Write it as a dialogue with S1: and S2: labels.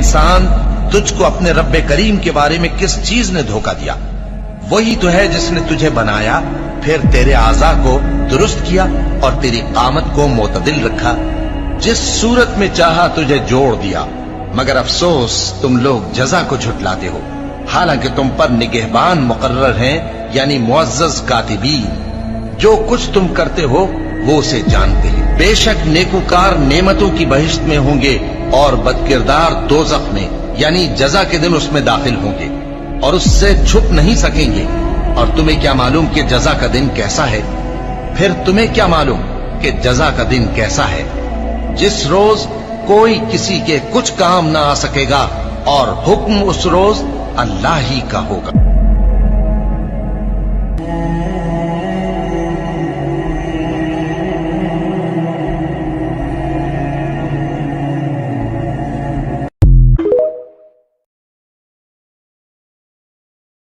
S1: انسان تجھ کو اپنے رب کریم کے بارے میں کس چیز نے دھوکہ دیا؟ وہی تو ہے جس نے تجھے بنایا، پھر تیرے اعضاء کو درست کیا اور تیری قامت کو معتدل رکھا، جس صورت میں چاہا تجھے جوڑ دیا۔ مگر افسوس تم لوگ جزا کو جھٹلاتے ہو، حالانکہ تم پر نگہبان مقرر ہیں، یعنی معزز کاتبین۔ جو کچھ تم کرتے ہو وہ اسے جانتے ہیں۔ بے شک نیکوکار نعمتوں کی بہشت میں ہوں گے اور بدکردار دوزخ میں، یعنی جزا کے دن اس میں داخل ہوں گے اور اس سے چھپ نہیں سکیں گے۔ اور تمہیں کیا معلوم کہ جزا کا دن کیسا ہے؟ پھر تمہیں کیا معلوم کہ جزا کا دن کیسا ہے؟ جس روز کوئی کسی کے کچھ کام نہ آ سکے گا اور حکم اس روز اللہ ہی کا ہوگا۔